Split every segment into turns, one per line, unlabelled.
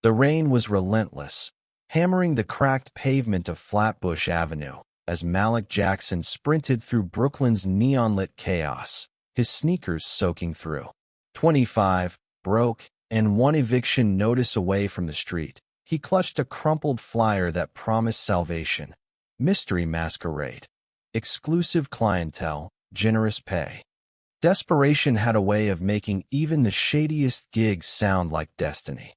The rain was relentless, hammering the cracked pavement of Flatbush Avenue as Malik Jackson sprinted through Brooklyn's neon-lit chaos, his sneakers soaking through. 25, broke, and one eviction notice away from the street, he clutched a crumpled flyer that promised salvation. Mystery masquerade. Exclusive clientele, generous pay. Desperation had a way of making even the shadiest gigs sound like destiny.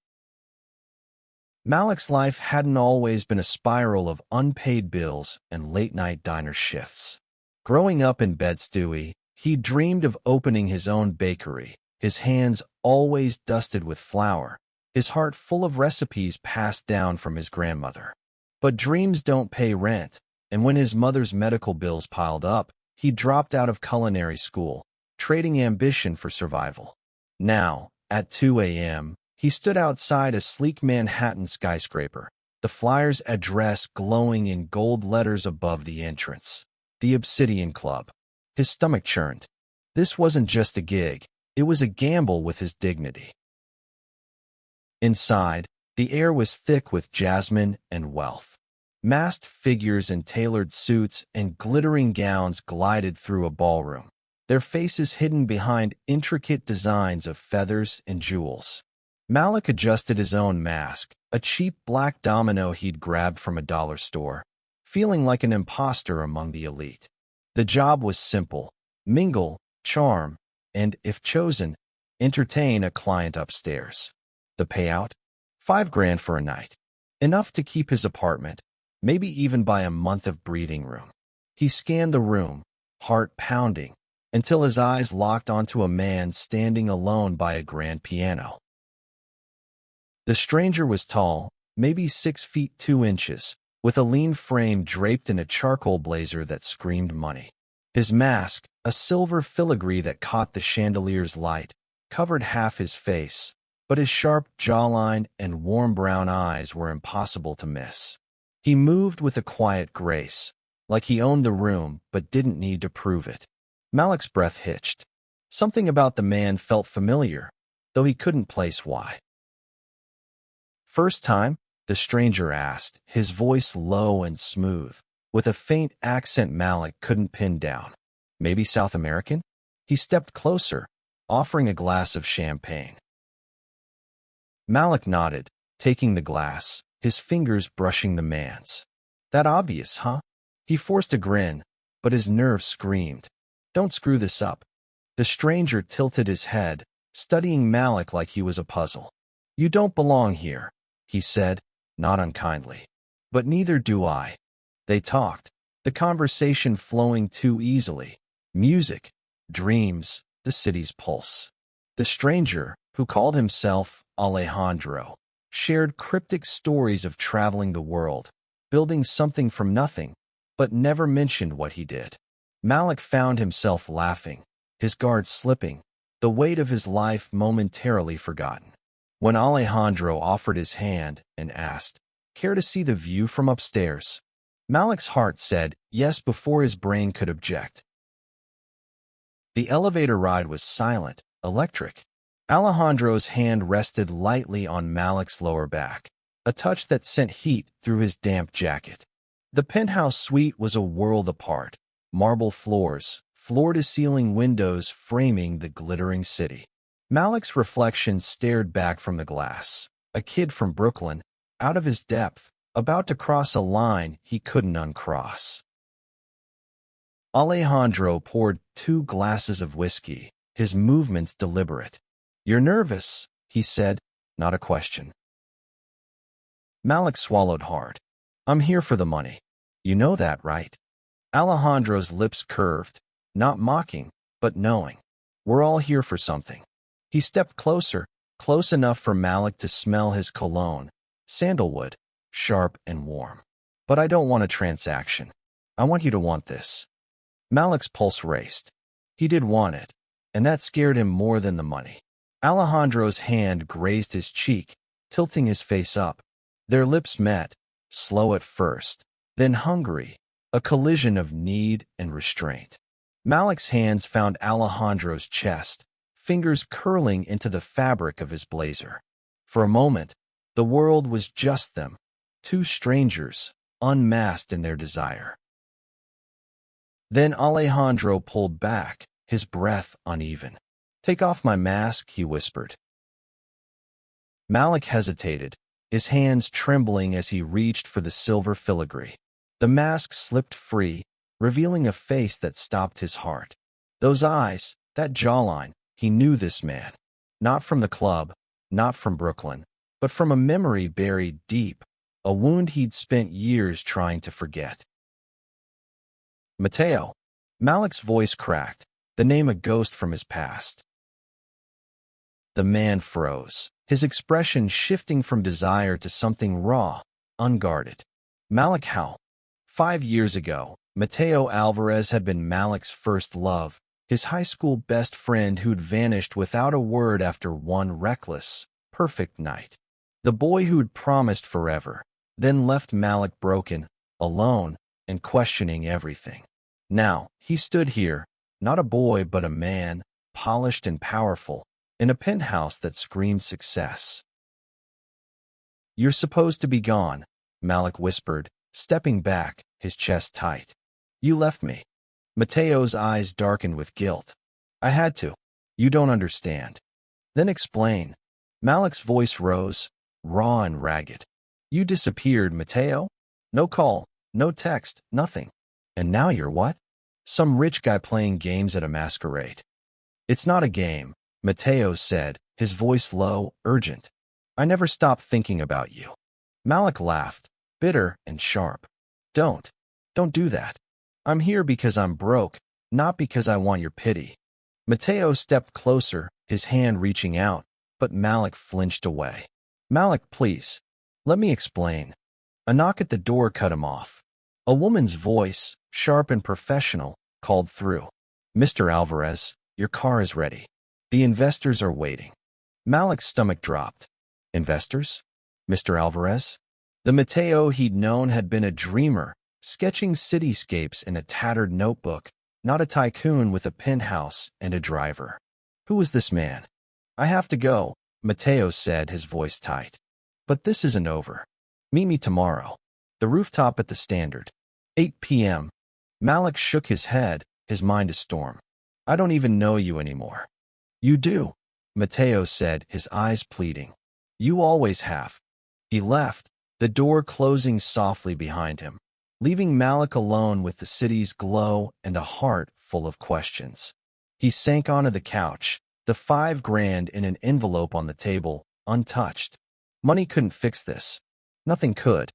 Malik's life hadn't always been a spiral of unpaid bills and late-night diner shifts. Growing up in Bed-Stuy, he dreamed of opening his own bakery, his hands always dusted with flour, his heart full of recipes passed down from his grandmother. But dreams don't pay rent, and when his mother's medical bills piled up, he dropped out of culinary school, trading ambition for survival. Now, at 2 a.m., he stood outside a sleek Manhattan skyscraper, the flyer's address glowing in gold letters above the entrance. The Obsidian Club. His stomach churned. This wasn't just a gig, it was a gamble with his dignity. Inside, the air was thick with jasmine and wealth. Masked figures in tailored suits and glittering gowns glided through a ballroom, their faces hidden behind intricate designs of feathers and jewels. Malik adjusted his own mask, a cheap black domino he'd grabbed from a dollar store, feeling like an imposter among the elite. The job was simple: mingle, charm, and, if chosen, entertain a client upstairs. The payout? $5,000 for a night. Enough to keep his apartment, maybe even buy a month of breathing room. He scanned the room, heart pounding, until his eyes locked onto a man standing alone by a grand piano. The stranger was tall, maybe 6 feet 2 inches, with a lean frame draped in a charcoal blazer that screamed money. His mask, a silver filigree that caught the chandelier's light, covered half his face, but his sharp jawline and warm brown eyes were impossible to miss. He moved with a quiet grace, like he owned the room but didn't need to prove it. Malik's breath hitched. Something about the man felt familiar, though he couldn't place why. "First time?" the stranger asked, his voice low and smooth, with a faint accent Malik couldn't pin down. "Maybe South American?" He stepped closer, offering a glass of champagne. Malik nodded, taking the glass, his fingers brushing the man's. "That obvious, huh?" He forced a grin, but his nerves screamed. "Don't screw this up." The stranger tilted his head, studying Malik like he was a puzzle. "You don't belong here," he said, not unkindly. "But neither do I." They talked, the conversation flowing too easily. Music, dreams, the city's pulse. The stranger, who called himself Alejandro, shared cryptic stories of traveling the world, building something from nothing, but never mentioned what he did. Malik found himself laughing, his guard slipping, the weight of his life momentarily forgotten. When Alejandro offered his hand and asked, "Care to see the view from upstairs?" Malik's heart said yes before his brain could object. The elevator ride was silent, electric. Alejandro's hand rested lightly on Malik's lower back, a touch that sent heat through his damp jacket. The penthouse suite was a world apart, marble floors, floor-to-ceiling windows framing the glittering city. Malik's reflection stared back from the glass, a kid from Brooklyn, out of his depth, about to cross a line he couldn't uncross. Alejandro poured 2 glasses of whiskey, his movements deliberate. "You're nervous," he said, not a question. Malik swallowed hard. "I'm here for the money. You know that, right?" Alejandro's lips curved, not mocking, but knowing. "We're all here for something." He stepped closer, close enough for Malik to smell his cologne, sandalwood, sharp and warm. "But I don't want a transaction. I want you to want this." Malik's pulse raced. He did want it, and that scared him more than the money. Alejandro's hand grazed his cheek, tilting his face up. Their lips met, slow at first, then hungry, a collision of need and restraint. Malik's hands found Alejandro's chest, fingers curling into the fabric of his blazer. For a moment, The world was just them, two strangers, unmasked in their desire. Then Alejandro pulled back, his breath uneven. "Take off my mask," he whispered. Malik hesitated, his hands trembling as he reached for the silver filigree. The mask slipped free, revealing a face that stopped his heart. Those eyes, that jawline, he knew this man. Not from the club, not from Brooklyn, but from a memory buried deep, a wound he'd spent years trying to forget. Mateo. Malik's voice cracked, the name a ghost from his past. The man froze, his expression shifting from desire to something raw, unguarded. Malik how? 5 years ago, Mateo Alvarez had been Malik's first love, his high school best friend who'd vanished without a word after one reckless, perfect night. The boy who'd promised forever, then left Malik broken, alone, and questioning everything. Now, he stood here, not a boy but a man, polished and powerful, in a penthouse that screamed success. "You're supposed to be gone," Malik whispered, stepping back, his chest tight. "You left me." Mateo's eyes darkened with guilt. "I had to. You don't understand." "Then explain." Malik's voice rose, raw and ragged. "You disappeared, Mateo. No call, no text, nothing. And now you're what? Some rich guy playing games at a masquerade." "It's not a game," Mateo said, his voice low, urgent. "I never stopped thinking about you." Malik laughed, bitter and sharp. Don't do that. I'm here because I'm broke, not because I want your pity." Mateo stepped closer, his hand reaching out, but Malik flinched away. "Malik, please. Let me explain." A knock at the door cut him off. A woman's voice, sharp and professional, called through. "Mr. Alvarez, your car is ready. The investors are waiting." Malik's stomach dropped. Investors? Mr. Alvarez? The Mateo he'd known had been a dreamer, sketching cityscapes in a tattered notebook, not a tycoon with a penthouse and a driver. Who was this man? "I have to go," Mateo said, his voice tight. "But this isn't over. Meet me tomorrow. The rooftop at the Standard. 8 p.m. Malik shook his head, his mind a storm. "I don't even know you anymore." "You do," Mateo said, his eyes pleading. "You always have." He left, the door closing softly behind him, leaving Malik alone with the city's glow and a heart full of questions. He sank onto the couch, the $5,000 in an envelope on the table, untouched. Money couldn't fix this. Nothing could.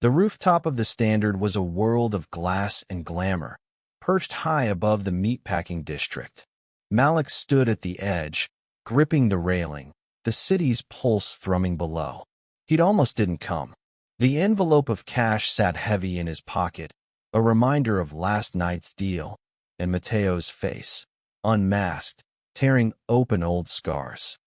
The rooftop of the Standard was a world of glass and glamour, perched high above the meatpacking district. Malik stood at the edge, gripping the railing, the city's pulse thrumming below. He'd almost didn't come. The envelope of cash sat heavy in his pocket, a reminder of last night's deal, and Mateo's face, unmasked, tearing open old scars.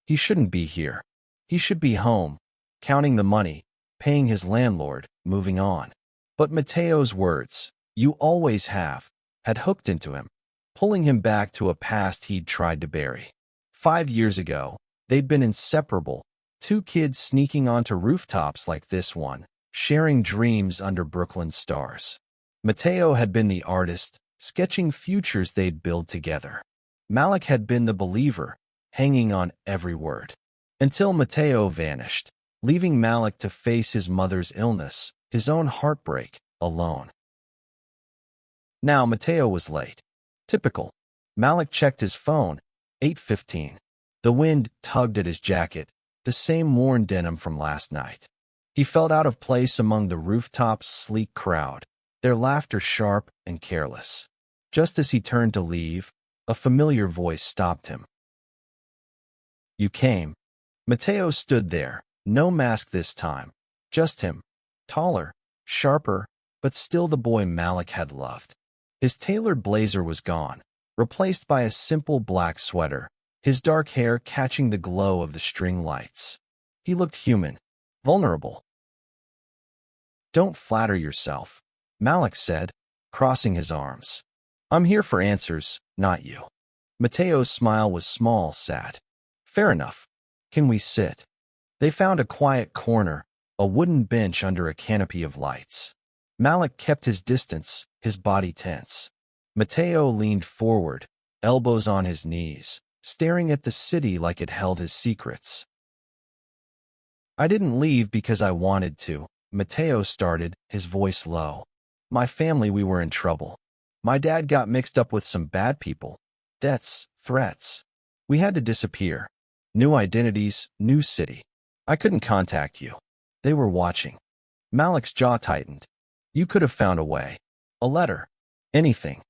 He shouldn't be here. He should be home, counting the money, paying his landlord, moving on. But Mateo's words, "You always have," had hooked into him, pulling him back to a past he'd tried to bury. 5 years ago, they'd been inseparable, two kids sneaking onto rooftops like this one, sharing dreams under Brooklyn's stars. Mateo had been the artist, sketching futures they'd build together. Malik had been the believer, hanging on every word. Until Mateo vanished, leaving Malik to face his mother's illness, his own heartbreak, alone. Now Mateo was late. Typical. Malik checked his phone, 8:15. The wind tugged at his jacket, the same worn denim from last night. He felt out of place among the rooftop's sleek crowd, their laughter sharp and careless. Just as he turned to leave, a familiar voice stopped him. "You came." Mateo stood there, no mask this time, just him, taller, sharper, but still the boy Malik had loved. His tailored blazer was gone, replaced by a simple black sweater, his dark hair catching the glow of the string lights. He looked human, vulnerable. "Don't flatter yourself," Malik said, crossing his arms. "I'm here for answers, not you." Mateo's smile was small, sad. "Fair enough. Can we sit? They found a quiet corner, a wooden bench under a canopy of lights. Malik kept his distance, his body tense. Mateo leaned forward, elbows on his knees, staring at the city like it held his secrets. I didn't leave because I wanted to, Mateo started, his voice low. My family, we were in trouble. My dad got mixed up with some bad people. Debts, threats. We had to disappear. New identities, new city. I couldn't contact you. They were watching. Malik's jaw tightened. You could have found a way. A letter. Anything.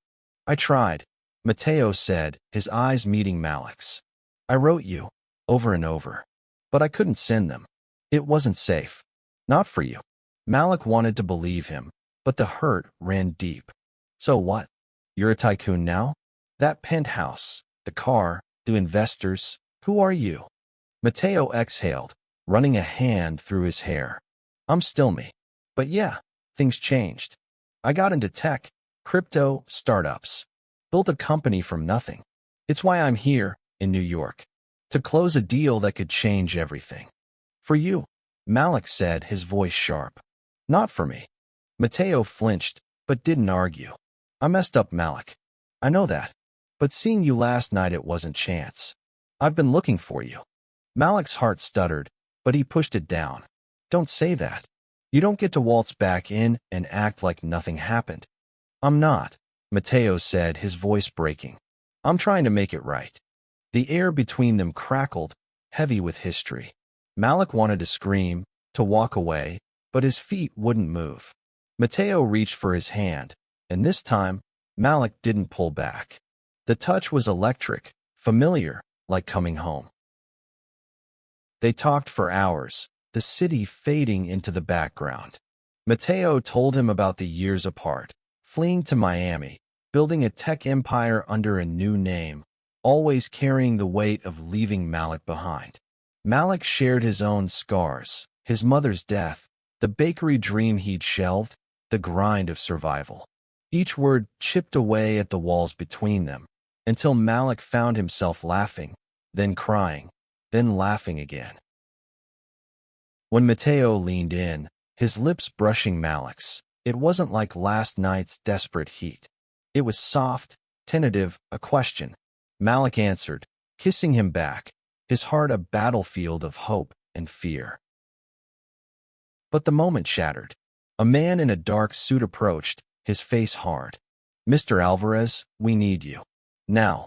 I tried, Mateo said, his eyes meeting Malik's. I wrote you, over and over. But I couldn't send them. It wasn't safe. Not for you. Malik wanted to believe him, but the hurt ran deep. So what? You're a tycoon now? That penthouse, the car, the investors, who are you? Mateo exhaled, running a hand through his hair. I'm still me. But yeah, things changed. I got into tech, crypto, startups. Built a company from nothing. It's why I'm here, in New York. To close a deal that could change everything. For you, Malik said, his voice sharp. Not for me. Mateo flinched, but didn't argue. I messed up, Malik. I know that. But seeing you last night, it wasn't chance. I've been looking for you. Malik's heart stuttered, but he pushed it down. Don't say that. You don't get to waltz back in and act like nothing happened. I'm not, Mateo said, his voice breaking. I'm trying to make it right. The air between them crackled, heavy with history. Malik wanted to scream, to walk away, but his feet wouldn't move. Mateo reached for his hand, and this time, Malik didn't pull back. The touch was electric, familiar, like coming home. They talked for hours, the city fading into the background. Mateo told him about the years apart, fleeing to Miami, building a tech empire under a new name, always carrying the weight of leaving Malik behind. Malik shared his own scars, his mother's death, the bakery dream he'd shelved, the grind of survival. Each word chipped away at the walls between them, until Malik found himself laughing, then crying, then laughing again. When Mateo leaned in, his lips brushing Malik's, it wasn't like last night's desperate heat. It was soft, tentative, a question. Malik answered, kissing him back, his heart a battlefield of hope and fear. But the moment shattered. A man in a dark suit approached, his face hard. Mr. Alvarez, we need you. Now.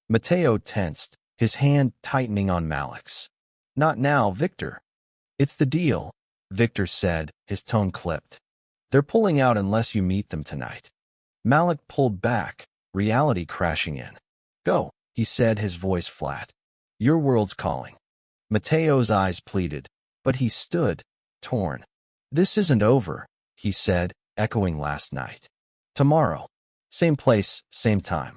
Mateo tensed, his hand tightening on Malik's. Not now, Victor. It's the deal, Victor said, his tone clipped. They're pulling out unless you meet them tonight. Malik pulled back, reality crashing in. Go, he said, his voice flat. Your world's calling. Mateo's eyes pleaded, but he stood, torn. This isn't over, he said, echoing last night. Tomorrow. Same place, same time.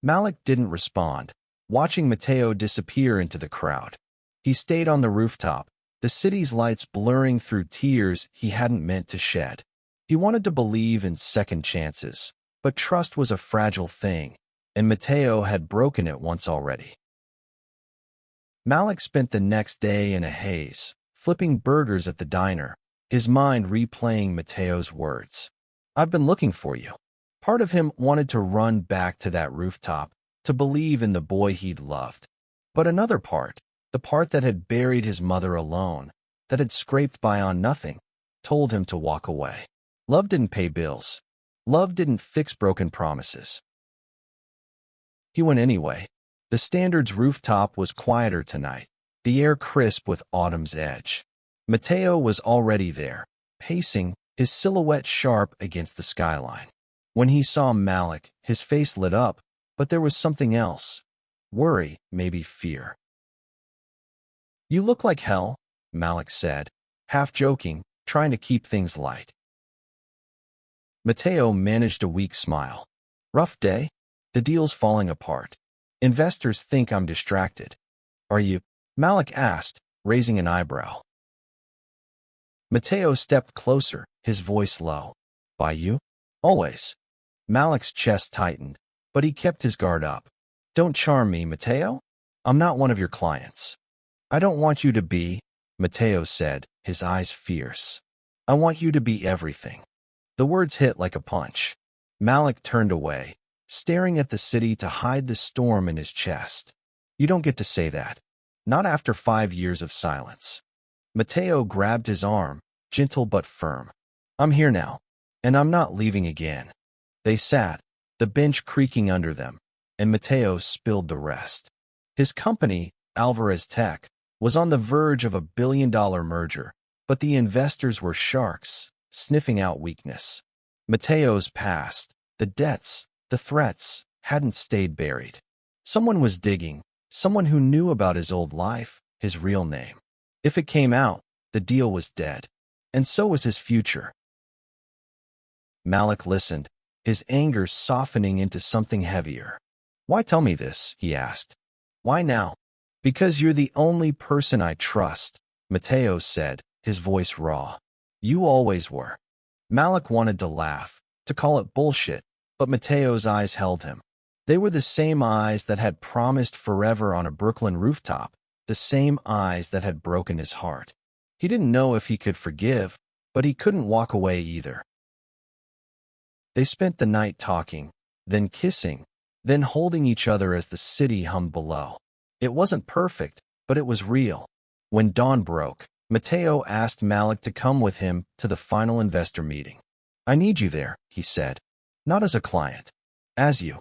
Malik didn't respond, watching Mateo disappear into the crowd. He stayed on the rooftop, the city's lights blurring through tears he hadn't meant to shed. He wanted to believe in second chances, but trust was a fragile thing, and Mateo had broken it once already. Malik spent the next day in a haze, flipping burgers at the diner, his mind replaying Mateo's words. I've been looking for you. Part of him wanted to run back to that rooftop, to believe in the boy he'd loved. But another part, the part that had buried his mother alone, that had scraped by on nothing, told him to walk away. Love didn't pay bills. Love didn't fix broken promises. He went anyway. The Standard's rooftop was quieter tonight, the air crisp with autumn's edge. Mateo was already there, pacing, his silhouette sharp against the skyline. When he saw Malik, his face lit up, but there was something else. Worry, maybe fear. You look like hell, Malik said, half joking, trying to keep things light. Mateo managed a weak smile. Rough day? The deal's falling apart. Investors think I'm distracted. Are you? Malik asked, raising an eyebrow. Mateo stepped closer, his voice low. By you? Always. Malik's chest tightened, but he kept his guard up. Don't charm me, Mateo. I'm not one of your clients. I don't want you to be, Matteo said, his eyes fierce. I want you to be everything. The words hit like a punch. Malik turned away, staring at the city to hide the storm in his chest. You don't get to say that. Not after 5 years of silence. Matteo grabbed his arm, gentle but firm. I'm here now, and I'm not leaving again. They sat, the bench creaking under them, and Matteo spilled the rest. His company, Alvarez Tech, was on the verge of a billion-dollar merger, but the investors were sharks, sniffing out weakness. Matteo's past, the debts, the threats, hadn't stayed buried. Someone was digging, someone who knew about his old life, his real name. If it came out, the deal was dead, and so was his future. Malik listened, his anger softening into something heavier. Why tell me this? He asked. Why now? Because you're the only person I trust, Matteo said, his voice raw. You always were. Malik wanted to laugh, to call it bullshit, but Matteo's eyes held him. They were the same eyes that had promised forever on a Brooklyn rooftop, the same eyes that had broken his heart. He didn't know if he could forgive, but he couldn't walk away either. They spent the night talking, then kissing, then holding each other as the city hummed below. It wasn't perfect, but it was real. When dawn broke, Matteo asked Malik to come with him to the final investor meeting. I need you there, he said. Not as a client. As you.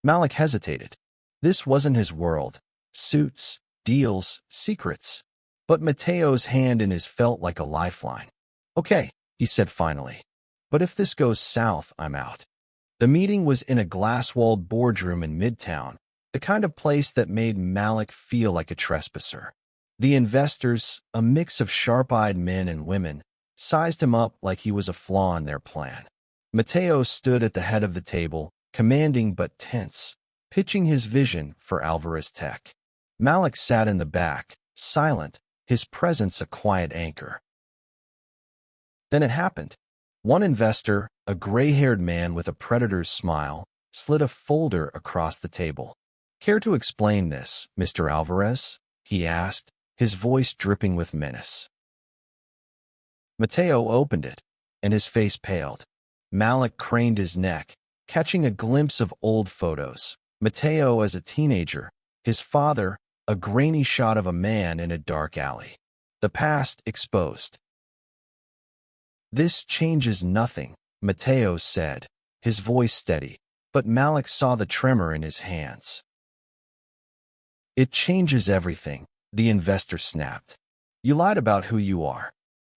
Malik hesitated. This wasn't his world. Suits, deals, secrets. But Matteo's hand in his felt like a lifeline. Okay, he said finally. But if this goes south, I'm out. The meeting was in a glass-walled boardroom in Midtown, the kind of place that made Malik feel like a trespasser. The investors, a mix of sharp-eyed men and women, sized him up like he was a flaw in their plan. Matteo stood at the head of the table, commanding but tense, pitching his vision for Alvarez Tech. Malik sat in the back, silent, his presence a quiet anchor. Then it happened. One investor, a gray-haired man with a predator's smile, slid a folder across the table. Care to explain this, Mr. Alvarez? He asked, his voice dripping with menace. Matteo opened it, and his face paled. Malik craned his neck, catching a glimpse of old photos. Matteo as a teenager, his father, a grainy shot of a man in a dark alley. The past exposed. This changes nothing, Matteo said, his voice steady, but Malik saw the tremor in his hands. It changes everything, the investor snapped. You lied about who you are.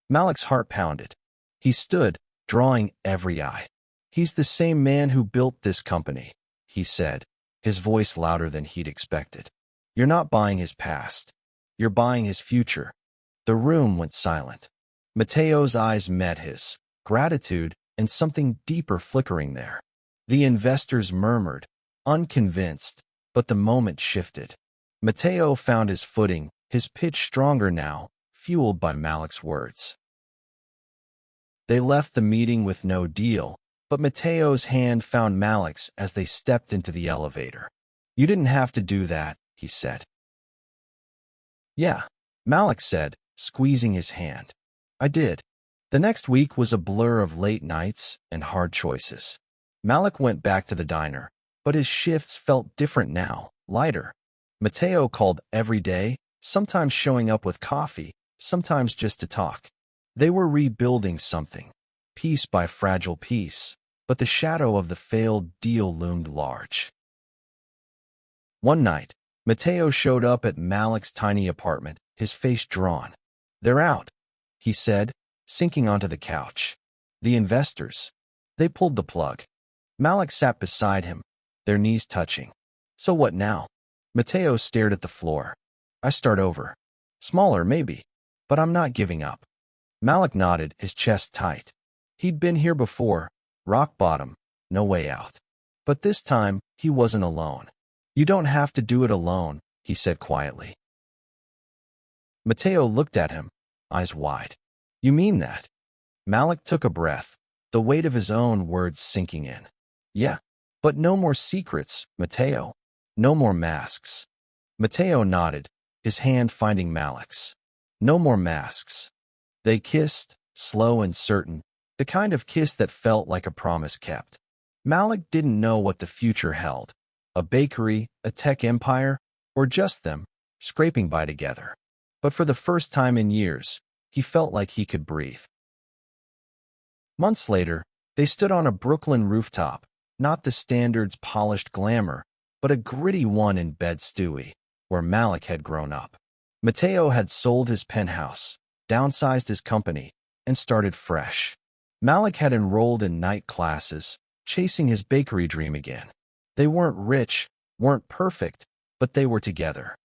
Malik's heart pounded. He stood, drawing every eye. He's the same man who built this company, he said, his voice louder than he'd expected. You're not buying his past. You're buying his future. The room went silent. Matteo's eyes met his, gratitude and something deeper flickering there. The investors murmured, unconvinced, but the moment shifted. Matteo found his footing, his pitch stronger now, fueled by Malik's words. They left the meeting with no deal, but Matteo's hand found Malik's as they stepped into the elevator. You didn't have to do that, he said. Yeah, Malik said, squeezing his hand. I did. The next week was a blur of late nights and hard choices. Malik went back to the diner, but his shifts felt different now, lighter. Matteo called every day, sometimes showing up with coffee, sometimes just to talk. They were rebuilding something, piece by fragile piece, but the shadow of the failed deal loomed large. One night, Matteo showed up at Malik's tiny apartment, his face drawn. They're out, he said, sinking onto the couch. The investors. They pulled the plug. Malik sat beside him, their knees touching. So what now? Matteo stared at the floor. I start over. Smaller, maybe, but I'm not giving up. Malik nodded, his chest tight. He'd been here before, rock bottom, no way out. But this time, he wasn't alone. You don't have to do it alone, he said quietly. Matteo looked at him, eyes wide. You mean that? Malik took a breath, the weight of his own words sinking in. Yeah, but no more secrets, Matteo. No more masks. Matteo nodded, his hand finding Malik's. No more masks. They kissed, slow and certain, the kind of kiss that felt like a promise kept. Malik didn't know what the future held, a bakery, a tech empire, or just them, scraping by together. But for the first time in years, he felt like he could breathe. Months later, they stood on a Brooklyn rooftop, not the standard's polished glamour, but a gritty one in Bed-Stuy, where Malik had grown up. Mateo had sold his penthouse, downsized his company, and started fresh. Malik had enrolled in night classes, chasing his bakery dream again. They weren't rich, weren't perfect, but they were together.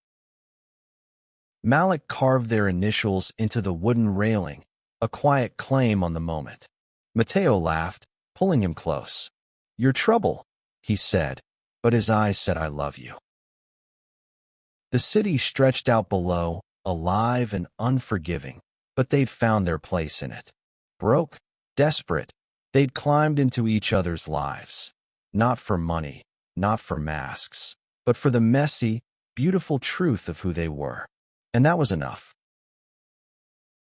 Malik carved their initials into the wooden railing, a quiet claim on the moment. Mateo laughed, pulling him close. "You're trouble," he said, but his eyes said, "I love you." The city stretched out below, alive and unforgiving, but they'd found their place in it. Broke, desperate, they'd climbed into each other's lives. Not for money, not for masks, but for the messy, beautiful truth of who they were. And that was enough.